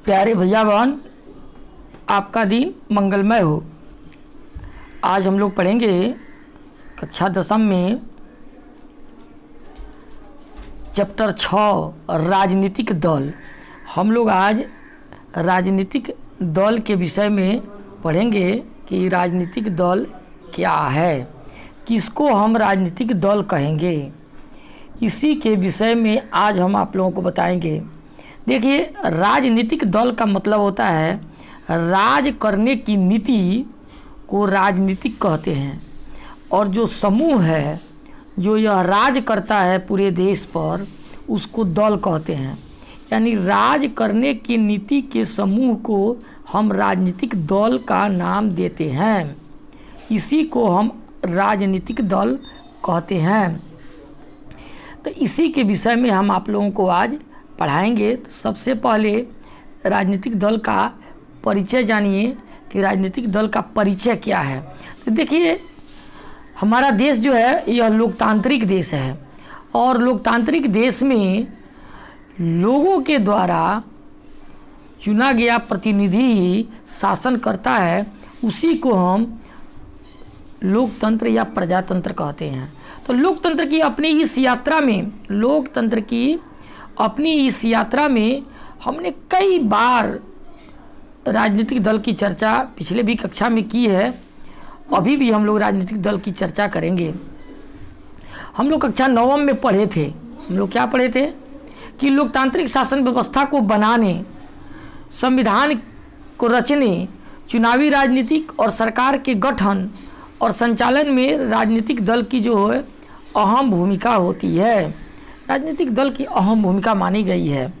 प्यारे भैया बहन, आपका दिन मंगलमय हो। आज हम लोग पढ़ेंगे कक्षा 10 में चैप्टर 6 राजनीतिक दल। हम लोग आज राजनीतिक दल के विषय में पढ़ेंगे कि राजनीतिक दल क्या है, किसको हम राजनीतिक दल कहेंगे। इसी के विषय में आज हम आप लोगों को बताएंगे। देखिए, राजनीतिक दल का मतलब होता है राज करने की नीति को राजनीतिक कहते हैं, और जो समूह है जो यह राज करता है पूरे देश पर उसको दल कहते हैं। यानी राज करने की नीति के समूह को हम राजनीतिक दल का नाम देते हैं। इसी को हम राजनीतिक दल कहते हैं। तो इसी के विषय में हम आप लोगों को आज पढ़ाएंगे। तो सबसे पहले राजनीतिक दल का परिचय जानिए कि राजनीतिक दल का परिचय क्या है। तो देखिए, हमारा देश जो है यह लोकतांत्रिक देश है, और लोकतांत्रिक देश में लोगों के द्वारा चुना गया प्रतिनिधि शासन करता है। उसी को हम लोकतंत्र या प्रजातंत्र कहते हैं। तो लोकतंत्र की अपनी इस यात्रा में हमने कई बार राजनीतिक दल की चर्चा पिछले भी कक्षा में की है। अभी भी हम लोग राजनीतिक दल की चर्चा करेंगे। हम लोग कक्षा 9 में पढ़े थे। हम लोग क्या पढ़े थे कि लोकतांत्रिक शासन व्यवस्था को बनाने, संविधान को रचने, चुनावी राजनीतिक और सरकार के गठन और संचालन में राजनीतिक दल की जो है अहम भूमिका होती है। राजनीतिक दल की अहम भूमिका मानी गई है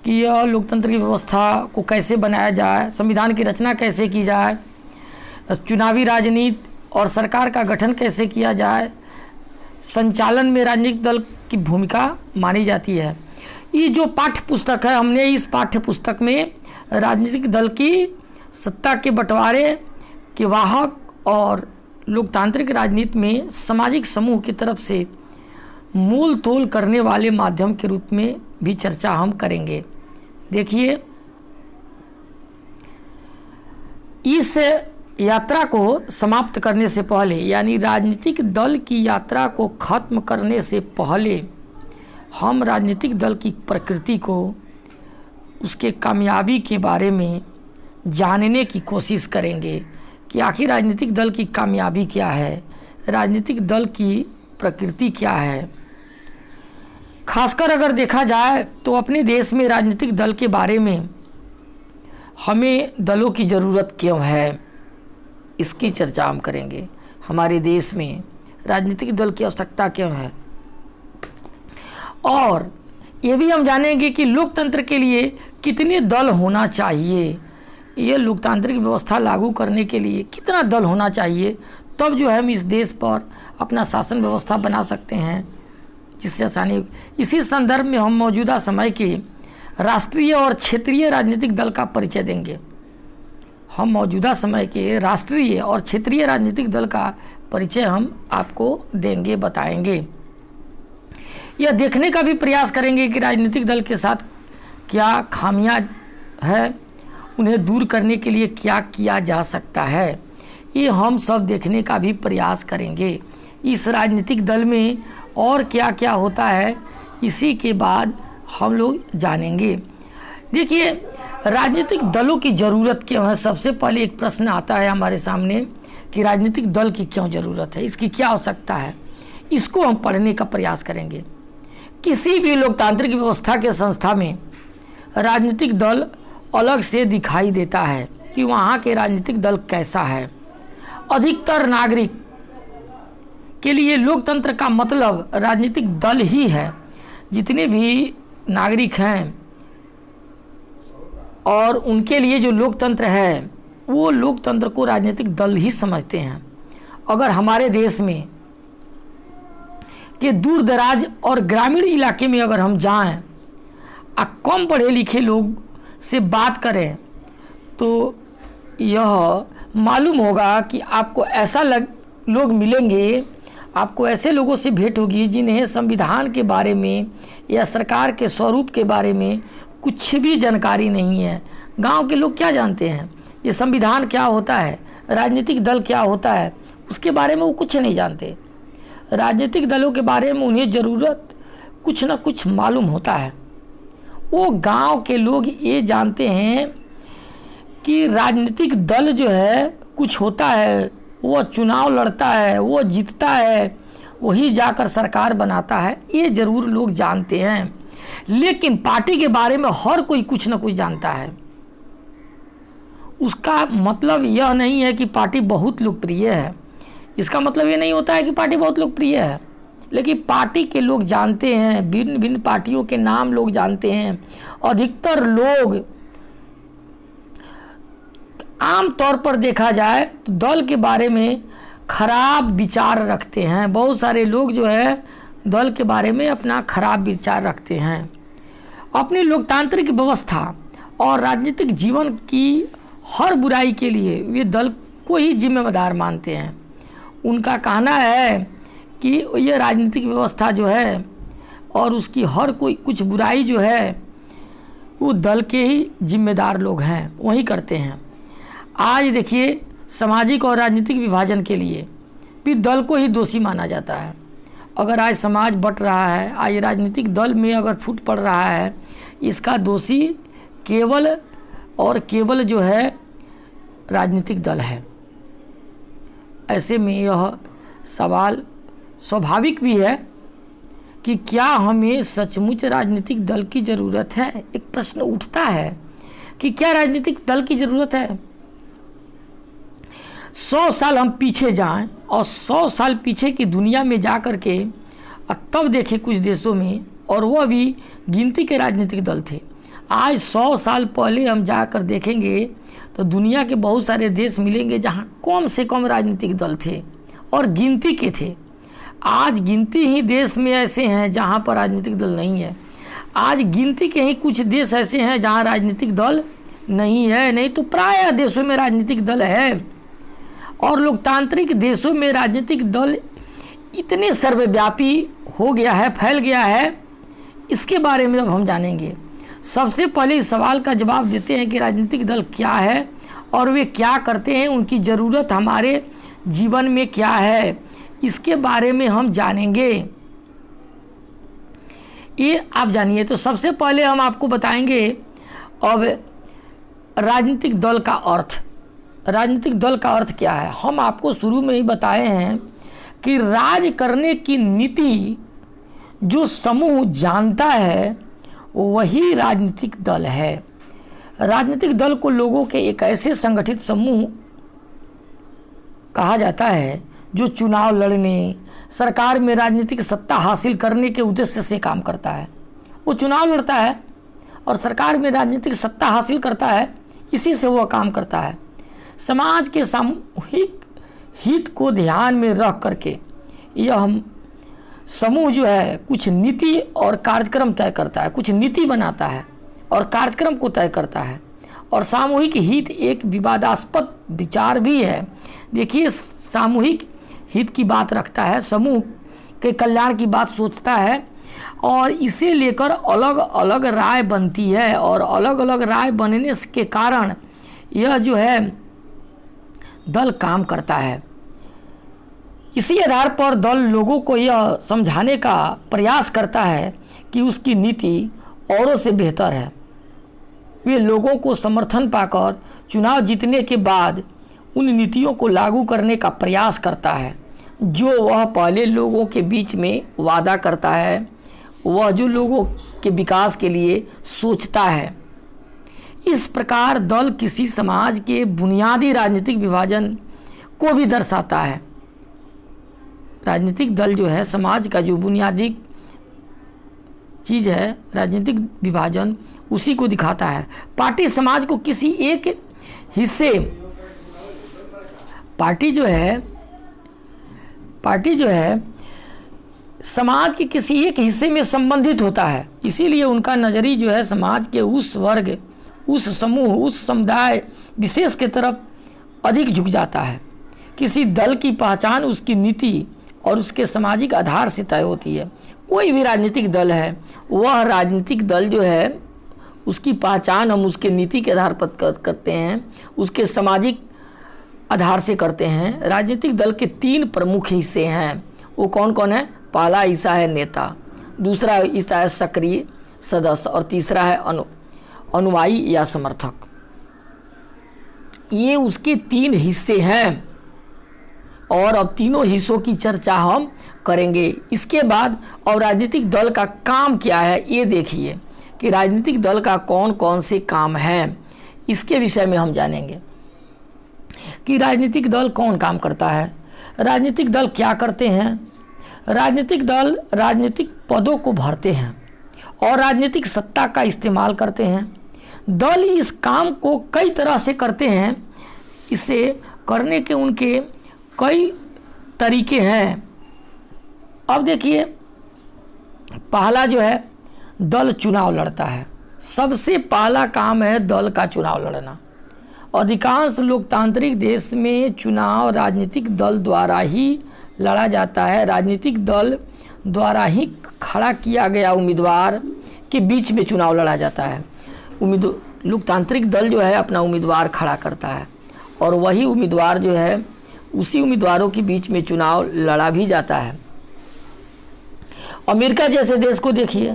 कि यह लोकतंत्र की व्यवस्था को कैसे बनाया जाए, संविधान की रचना कैसे की जाए, चुनावी राजनीति और सरकार का गठन कैसे किया जाए, संचालन में राजनीतिक दल की भूमिका मानी जाती है। ये जो पाठ्य पुस्तक है, हमने इस पाठ्य पुस्तक में राजनीतिक दल की सत्ता के बंटवारे के वाहक और लोकतांत्रिक राजनीति में सामाजिक समूह की तरफ से मूल तोल करने वाले माध्यम के रूप में भी चर्चा हम करेंगे। देखिए, इस यात्रा को समाप्त करने से पहले, यानी राजनीतिक दल की यात्रा को खत्म करने से पहले, हम राजनीतिक दल की प्रकृति को, उसके कामयाबी के बारे में जानने की कोशिश करेंगे कि आखिर राजनीतिक दल की कामयाबी क्या है, राजनीतिक दल की प्रकृति क्या है। खासकर अगर देखा जाए तो अपने देश में राजनीतिक दल के बारे में हमें दलों की ज़रूरत क्यों है, इसकी चर्चा हम करेंगे। हमारे देश में राजनीतिक दल की आवश्यकता क्यों है, और ये भी हम जानेंगे कि लोकतंत्र के लिए कितने दल होना चाहिए। ये लोकतांत्रिक व्यवस्था लागू करने के लिए कितना दल होना चाहिए, तब जो है हम इस देश पर अपना शासन व्यवस्था बना सकते हैं, जिससे आसानी। इसी संदर्भ में हम मौजूदा समय के राष्ट्रीय और क्षेत्रीय राजनीतिक दल का परिचय देंगे। हम मौजूदा समय के राष्ट्रीय और क्षेत्रीय राजनीतिक दल का परिचय हम आपको देंगे, बताएंगे। यह देखने का भी प्रयास करेंगे कि राजनीतिक दल के साथ क्या खामियां है, उन्हें दूर करने के लिए क्या किया जा सकता है। ये हम सब देखने का भी प्रयास करेंगे। इस राजनीतिक दल में और क्या क्या होता है, इसी के बाद हम लोग जानेंगे। देखिए, राजनीतिक दलों की ज़रूरत क्यों है। सबसे पहले एक प्रश्न आता है हमारे सामने कि राजनीतिक दल की क्यों ज़रूरत है, इसकी क्या आवश्यकता है। इसको हम पढ़ने का प्रयास करेंगे। किसी भी लोकतांत्रिक व्यवस्था के संस्था में राजनीतिक दल अलग से दिखाई देता है कि वहाँ के राजनीतिक दल कैसा है। अधिकतर नागरिक के लिए लोकतंत्र का मतलब राजनीतिक दल ही है। जितने भी नागरिक हैं और उनके लिए जो लोकतंत्र है, वो लोकतंत्र को राजनीतिक दल ही समझते हैं। अगर हमारे देश में के दूर दराज और ग्रामीण इलाके में अगर हम जाएं, कम पढ़े लिखे लोग से बात करें, तो यह मालूम होगा कि आपको ऐसा लोग मिलेंगे, आपको ऐसे लोगों से भेंट होगी जिन्हें संविधान के बारे में या सरकार के स्वरूप के बारे में कुछ भी जानकारी नहीं है। गांव के लोग क्या जानते हैं, ये संविधान क्या होता है, राजनीतिक दल क्या होता है, उसके बारे में वो कुछ नहीं जानते। राजनीतिक दलों के बारे में उन्हें ज़रूरत कुछ ना कुछ मालूम होता है। वो गांव के लोग ये जानते हैं कि राजनीतिक दल जो है कुछ होता है, वो चुनाव लड़ता है, वो जीतता है, वही जाकर सरकार बनाता है, ये ज़रूर लोग जानते हैं। लेकिन पार्टी के बारे में हर कोई कुछ ना कुछ जानता है। उसका मतलब यह नहीं है कि पार्टी बहुत लोकप्रिय है, इसका मतलब ये नहीं होता है कि पार्टी बहुत लोकप्रिय है। लेकिन पार्टी के लोग जानते हैं, भिन्न भिन्न पार्टियों के नाम लोग जानते हैं। अधिकतर लोग आम तौर पर देखा जाए तो दल के बारे में खराब विचार रखते हैं। बहुत सारे लोग जो है दल के बारे में अपना खराब विचार रखते हैं। अपनी लोकतांत्रिक व्यवस्था और राजनीतिक जीवन की हर बुराई के लिए वे दल को ही जिम्मेदार मानते हैं। उनका कहना है कि ये राजनीतिक व्यवस्था जो है और उसकी हर कोई कुछ बुराई जो है वो दल के ही जिम्मेदार लोग हैं, वही करते हैं। आज देखिए सामाजिक और राजनीतिक विभाजन के लिए भी दल को ही दोषी माना जाता है। अगर आज समाज बट रहा है, आज राजनीतिक दल में अगर फूट पड़ रहा है, इसका दोषी केवल और केवल जो है राजनीतिक दल है। ऐसे में यह सवाल स्वाभाविक भी है कि क्या हमें सचमुच राजनीतिक दल की ज़रूरत है। एक प्रश्न उठता है कि क्या राजनीतिक दल की ज़रूरत है। 100 साल हम पीछे जाएं और 100 साल पीछे की दुनिया में जा कर के तब देखें कुछ देशों में, और वह भी गिनती के राजनीतिक दल थे। आज 100 साल पहले हम जाकर देखेंगे तो दुनिया के बहुत सारे देश मिलेंगे जहां कम से कम राजनीतिक दल थे और गिनती के थे। आज गिनती ही देश में ऐसे हैं जहां पर राजनीतिक दल नहीं है। आज गिनती के ही कुछ देश ऐसे हैं जहां राजनीतिक दल नहीं है, नहीं तो प्रायः देशों में राजनीतिक दल है। और लोकतांत्रिक देशों में राजनीतिक दल इतने सर्वव्यापी हो गया है, फैल गया है। इसके बारे में अब हम जानेंगे। सबसे पहले इस सवाल का जवाब देते हैं कि राजनीतिक दल क्या है और वे क्या करते हैं, उनकी ज़रूरत हमारे जीवन में क्या है, इसके बारे में हम जानेंगे। ये आप जानिए। तो सबसे पहले हम आपको बताएंगे अब राजनीतिक दल का अर्थ। राजनीतिक दल का अर्थ क्या है। हम आपको शुरू में ही बताए हैं कि राज करने की नीति जो समूह जानता है वही राजनीतिक दल है। राजनीतिक दल को लोगों के एक ऐसे संगठित समूह कहा जाता है जो चुनाव लड़ने, सरकार में राजनीतिक सत्ता हासिल करने के उद्देश्य से काम करता है। वो चुनाव लड़ता है और सरकार में राजनीतिक सत्ता हासिल करता है, इसी से वह काम करता है। समाज के सामूहिक हित को ध्यान में रख करके यह समूह जो है कुछ नीति और कार्यक्रम तय करता है, कुछ नीति बनाता है और कार्यक्रम को तय करता है। और सामूहिक हित एक विवादास्पद विचार भी है। देखिए, सामूहिक हित की बात रखता है, समूह के कल्याण की बात सोचता है और इसे लेकर अलग अलग राय बनती है। और अलग अलग राय बनने के कारण यह जो है दल काम करता है। इसी आधार पर दल लोगों को यह समझाने का प्रयास करता है कि उसकी नीति औरों से बेहतर है। वे लोगों को समर्थन पाकर चुनाव जीतने के बाद उन नीतियों को लागू करने का प्रयास करता है जो वह पहले लोगों के बीच में वादा करता है, वह जो लोगों के विकास के लिए सोचता है। इस प्रकार दल किसी समाज के बुनियादी राजनीतिक विभाजन को भी दर्शाता है। राजनीतिक दल जो है समाज का जो बुनियादी चीज़ है, राजनीतिक विभाजन, उसी को दिखाता है। पार्टी समाज को किसी एक हिस्से, पार्टी जो है समाज के किसी एक हिस्से में संबंधित होता है। इसीलिए उनका नज़रिया जो है समाज के उस वर्ग, उस समूह, उस समुदाय विशेष के तरफ अधिक झुक जाता है। किसी दल की पहचान उसकी नीति और उसके सामाजिक आधार से तय होती है। कोई भी राजनीतिक दल है, वह राजनीतिक दल जो है उसकी पहचान हम उसके नीति के आधार पर करते हैं, उसके सामाजिक आधार से करते हैं। राजनीतिक दल के 3 प्रमुख हिस्से हैं, वो कौन कौन है? पहला हिस्सा है नेता, दूसरा हिस्सा है सक्रिय सदस्य और तीसरा है अनुयायी या समर्थक। ये उसके 3 हिस्से हैं और अब तीनों हिस्सों की चर्चा हम करेंगे। इसके बाद और राजनीतिक दल का काम क्या है ये देखिए कि राजनीतिक दल का कौन कौन से काम है, इसके विषय में हम जानेंगे कि राजनीतिक दल कौन काम करता है, राजनीतिक दल क्या करते हैं। राजनीतिक दल राजनीतिक पदों को भरते हैं और राजनीतिक सत्ता का इस्तेमाल करते हैं। दल इस काम को कई तरह से करते हैं, इसे करने के उनके कई तरीके हैं। अब देखिए, पहला जो है दल चुनाव लड़ता है। सबसे पहला काम है दल का चुनाव लड़ना। अधिकांश लोकतांत्रिक देश में चुनाव राजनीतिक दल द्वारा ही लड़ा जाता है। राजनीतिक दल द्वारा ही खड़ा किया गया उम्मीदवार के बीच में चुनाव लड़ा जाता है। लोकतांत्रिक दल जो है अपना उम्मीदवार खड़ा करता है और वही उम्मीदवार जो है उसी उम्मीदवारों के बीच में चुनाव लड़ा भी जाता है। अमेरिका जैसे देश को देखिए,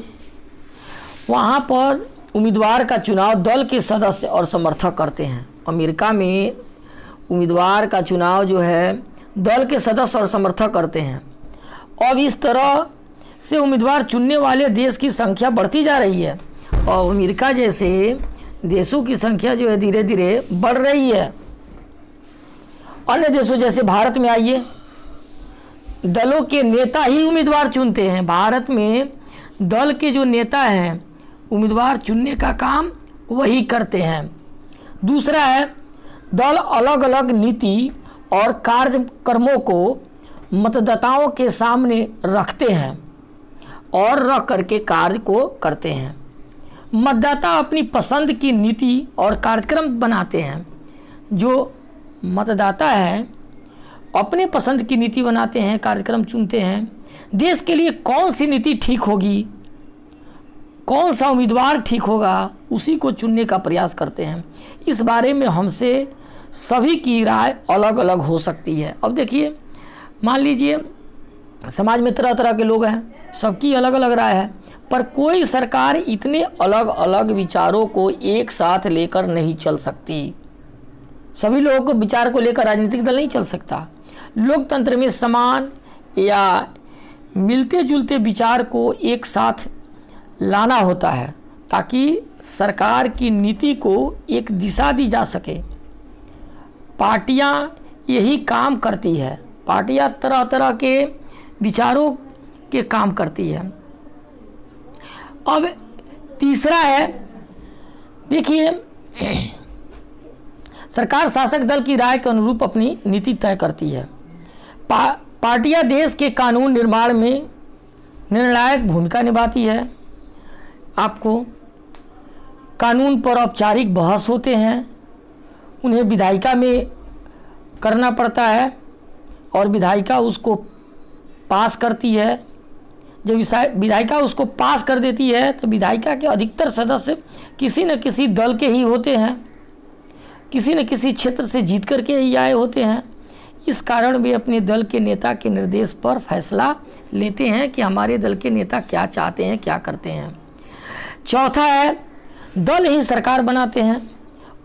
वहाँ पर उम्मीदवार का चुनाव दल के सदस्य और समर्थक करते हैं। अमेरिका में उम्मीदवार का चुनाव जो है दल के सदस्य और समर्थक करते हैं। अब इस तरह से उम्मीदवार चुनने वाले देश की संख्या बढ़ती जा रही है और अमेरिका जैसे देशों की संख्या जो है धीरे धीरे बढ़ रही है। अन्य देशों जैसे भारत में आइए, दलों के नेता ही उम्मीदवार चुनते हैं। भारत में दल के जो नेता हैं उम्मीदवार चुनने का काम वही करते हैं। दूसरा है दल अलग अलग नीति और कार्यक्रमों को मतदाताओं के सामने रखते हैं और रख करके कार्य को करते हैं। मतदाता अपनी पसंद की नीति और कार्यक्रम बनाते हैं। जो मतदाता है अपने पसंद की नीति बनाते हैं, कार्यक्रम चुनते हैं। देश के लिए कौन सी नीति ठीक होगी, कौन सा उम्मीदवार ठीक होगा, उसी को चुनने का प्रयास करते हैं। इस बारे में हमसे सभी की राय अलग अलग हो सकती है। अब देखिए, मान लीजिए समाज में तरह तरह के लोग हैं, सबकी अलग अलग राय है, पर कोई सरकार इतने अलग अलग विचारों को एक साथ लेकर नहीं चल सकती। सभी लोगों को विचार को लेकर राजनीतिक दल नहीं चल सकता। लोकतंत्र में समान या मिलते जुलते विचार को एक साथ लाना होता है ताकि सरकार की नीति को एक दिशा दी जा सके। पार्टियां यही काम करती है, पार्टियां तरह तरह के विचारों के काम करती है। अब तीसरा है, देखिए, सरकार शासक दल की राय के अनुरूप अपनी नीति तय करती है। पार्टियां देश के कानून निर्माण में निर्णायक भूमिका निभाती है। आपको कानून पर औपचारिक बहस होते हैं, उन्हें विधायिका में करना पड़ता है और विधायिका उसको पास करती है। जब विधायिका उसको पास कर देती है तो विधायिका के अधिकतर सदस्य किसी न किसी दल के ही होते हैं, किसी न किसी क्षेत्र से जीत करके ही आए होते हैं। इस कारण वे अपने दल के नेता के निर्देश पर फैसला लेते हैं कि हमारे दल के नेता क्या चाहते हैं, क्या करते हैं। चौथा है, दल ही सरकार बनाते हैं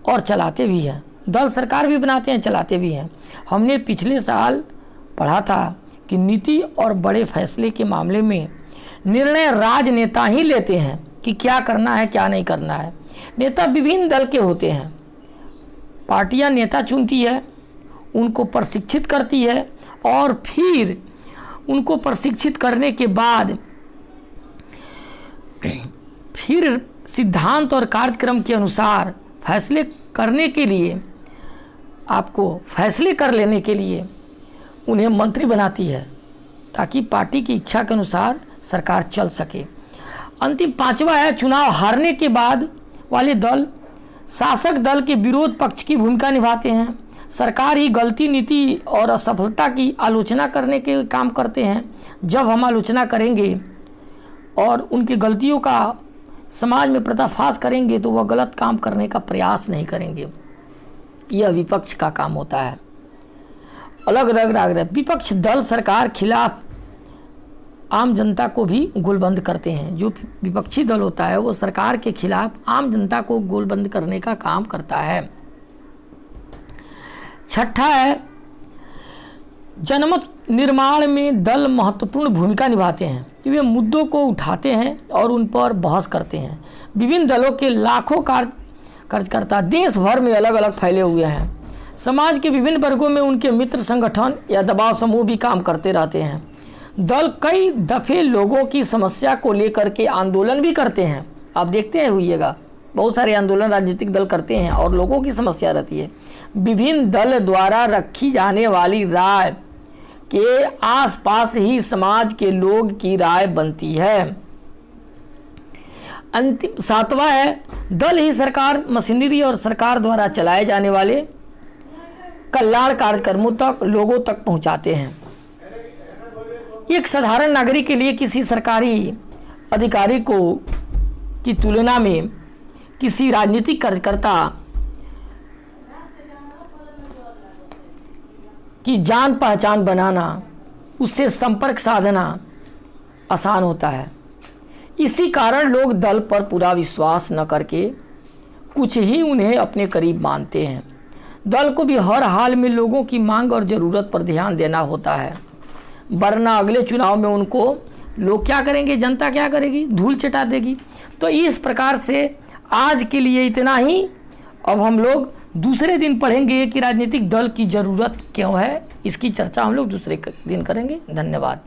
और चलाते भी हैं। दल सरकार भी बनाते हैं, चलाते भी हैं। हमने पिछले साल पढ़ा था कि नीति और बड़े फैसले के मामले में निर्णय राजनेता ही लेते हैं कि क्या करना है, क्या नहीं करना है। नेता विभिन्न दल के होते हैं। पार्टियां नेता चुनती है, उनको प्रशिक्षित करती है और फिर उनको प्रशिक्षित करने के बाद फिर सिद्धांत और कार्यक्रम के अनुसार फैसले करने के लिए, आपको फैसले कर लेने के लिए उन्हें मंत्री बनाती है ताकि पार्टी की इच्छा के अनुसार सरकार चल सके। अंतिम पांचवा है, चुनाव हारने के बाद वाले दल शासक दल के विरोध पक्ष की भूमिका निभाते हैं। सरकार ही गलती, नीति और असफलता की आलोचना करने के काम करते हैं। जब हम आलोचना करेंगे और उनकी गलतियों का समाज में पर्दाफाश करेंगे तो वह गलत काम करने का प्रयास नहीं करेंगे। यह विपक्ष का काम होता है। अलग अलग विपक्ष दल सरकार खिलाफ आम जनता को भी गोलबंद करते हैं। जो विपक्षी दल होता है वो सरकार के खिलाफ आम जनता को गोलबंद करने का काम करता है। छठा है, जनमत निर्माण में दल महत्वपूर्ण भूमिका निभाते हैं। वे मुद्दों को उठाते हैं और उन पर बहस करते हैं। विभिन्न दलों के लाखों कार्यकर्ता देश भर में अलग अलग फैले हुए हैं। समाज के विभिन्न वर्गों में उनके मित्र संगठन या दबाव समूह भी काम करते रहते हैं। दल कई दफ़े लोगों की समस्या को लेकर के आंदोलन भी करते हैं। आप देखते हैं हुईएगा, बहुत सारे आंदोलन राजनीतिक दल करते हैं और लोगों की समस्या रहती है। विभिन्न दल द्वारा रखी जाने वाली राय के आसपास ही समाज के लोग की राय बनती है। अंतिम 7वां है, दल ही सरकार मशीनरी और सरकार द्वारा चलाए जाने वाले कल्याण कार्यक्रमों तक लोगों तक पहुंचाते हैं। एक साधारण नागरिक के लिए किसी सरकारी अधिकारी को की तुलना में किसी राजनीतिक कार्यकर्ता की जान पहचान बनाना, उससे संपर्क साधना आसान होता है। इसी कारण लोग दल पर पूरा विश्वास न करके कुछ ही उन्हें अपने करीब मानते हैं। दल को भी हर हाल में लोगों की मांग और ज़रूरत पर ध्यान देना होता है, वरना अगले चुनाव में उनको लोग क्या करेंगे, जनता क्या करेगी, धूल चटा देगी। तो इस प्रकार से आज के लिए इतना ही। अब हम लोग दूसरे दिन पढ़ेंगे कि राजनीतिक दल की ज़रूरत क्यों है। इसकी चर्चा हम लोग दूसरे दिन करेंगे। धन्यवाद।